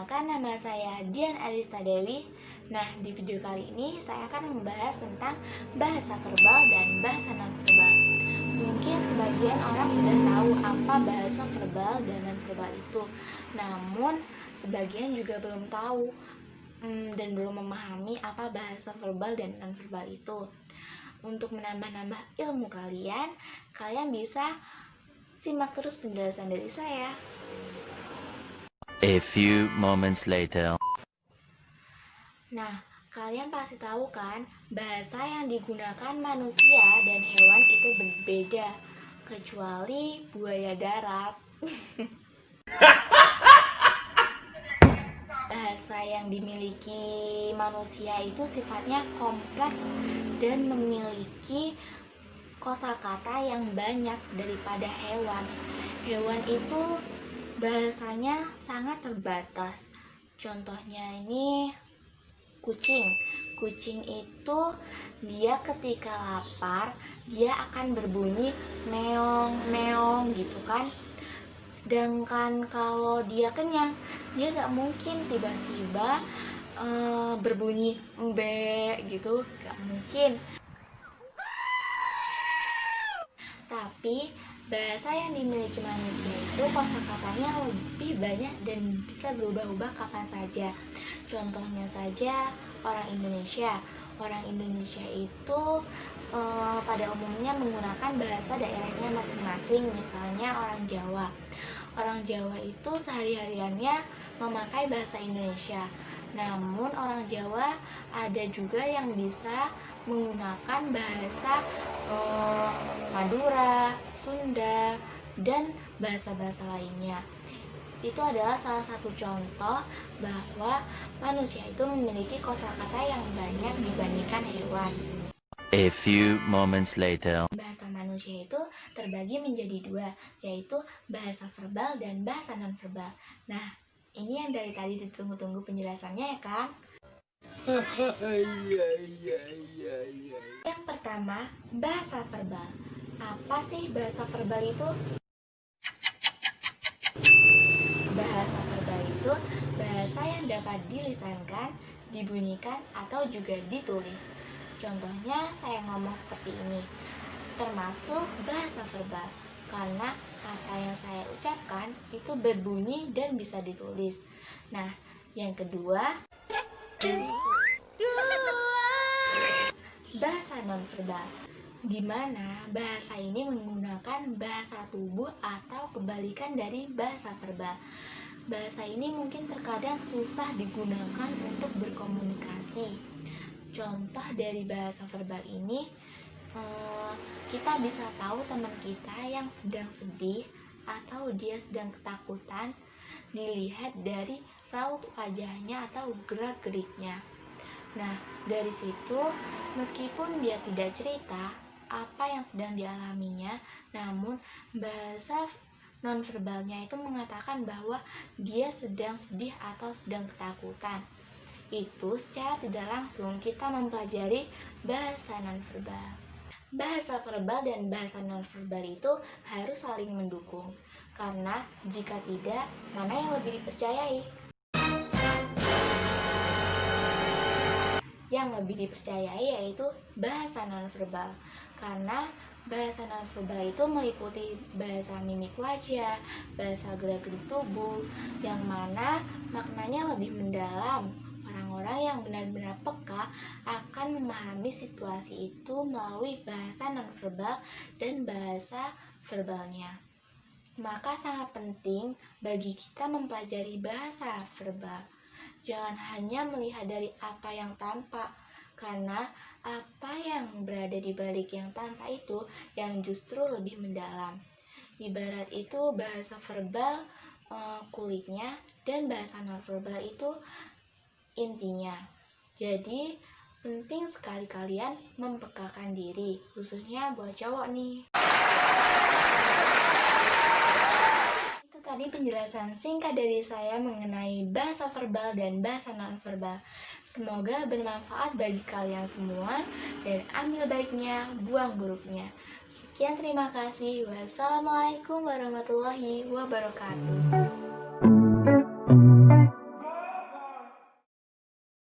Perkenalkan, nama saya Dian Arista Dewi. Nah, di video kali ini saya akan membahas tentang bahasa verbal dan bahasa nonverbal. Mungkin sebagian orang sudah tahu apa bahasa verbal dan nonverbal itu. Namun, sebagian juga belum tahu dan belum memahami apa bahasa verbal dan nonverbal itu. Untuk menambah-nambah ilmu kalian bisa simak terus penjelasan dari saya. A few moments later. Nah, kalian pasti tahu kan, bahasa yang digunakan manusia dan hewan itu berbeda, kecuali buaya darat. Bahasa yang dimiliki manusia itu sifatnya kompleks dan memiliki kosakata yang banyak daripada hewan. Hewan itu bahasanya sangat terbatas. Contohnya ini kucing. Kucing itu dia ketika lapar, dia akan berbunyi meong meong gitu kan. Sedangkan kalau dia kenyang, dia gak mungkin tiba-tiba berbunyi embe gitu, gak mungkin. Tapi bahasa yang dimiliki manusia itu kosakatanya lebih banyak dan bisa berubah-ubah kapan saja. Contohnya saja orang Indonesia. Orang Indonesia itu pada umumnya menggunakan bahasa daerahnya masing-masing. Misalnya orang Jawa. Orang Jawa itu sehari-hariannya memakai bahasa Indonesia. Namun orang Jawa ada juga yang bisa menggunakan bahasa Madura, Sunda, dan bahasa-bahasa lainnya. Itu adalah salah satu contoh bahwa manusia itu memiliki kosakata yang banyak dibandingkan hewan. A few moments later. Bahasa manusia itu terbagi menjadi dua, yaitu bahasa verbal dan bahasa nonverbal. Nah, ini yang dari tadi ditunggu-tunggu penjelasannya ya kan? Yang pertama, bahasa verbal. Apa sih bahasa verbal itu? Bahasa verbal itu bahasa yang dapat dilisankan, dibunyikan, atau juga ditulis. Contohnya saya ngomong seperti ini, termasuk bahasa verbal, karena apa yang saya ucapkan itu berbunyi dan bisa ditulis. Nah, yang kedua, bahasa nonverbal, di mana bahasa ini menggunakan bahasa tubuh atau kebalikan dari bahasa verbal. Bahasa ini mungkin terkadang susah digunakan untuk berkomunikasi. Contoh dari bahasa verbal ini, kita bisa tahu teman kita yang sedang sedih atau dia sedang ketakutan dilihat dari raut wajahnya atau gerak-geriknya. Nah, dari situ meskipun dia tidak cerita apa yang sedang dialaminya, namun bahasa nonverbalnya itu mengatakan bahwa dia sedang sedih atau sedang ketakutan. Itu secara tidak langsung kita mempelajari bahasa nonverbal. Bahasa verbal dan bahasa nonverbal itu harus saling mendukung, karena jika tidak, mana yang lebih dipercayai? Yang lebih dipercayai yaitu bahasa nonverbal, karena bahasa nonverbal itu meliputi bahasa mimik wajah, bahasa gerak-gerik tubuh, yang mana maknanya lebih mendalam. Orang-orang yang benar-benar peka akan memahami situasi itu melalui bahasa nonverbal dan bahasa verbalnya. Maka sangat penting bagi kita mempelajari bahasa verbal. Jangan hanya melihat dari apa yang tampak, karena apa yang berada di balik yang tampak itu yang justru lebih mendalam. Ibarat itu bahasa verbal kulitnya dan bahasa nonverbal itu intinya. Jadi penting sekali kalian mempekakan diri, khususnya buat cowok nih. Itu tadi penjelasan singkat dari saya mengenai bahasa verbal dan bahasa nonverbal. Semoga bermanfaat bagi kalian semua dan ambil baiknya, buang buruknya. Sekian, terima kasih. Wassalamualaikum warahmatullahi wabarakatuh.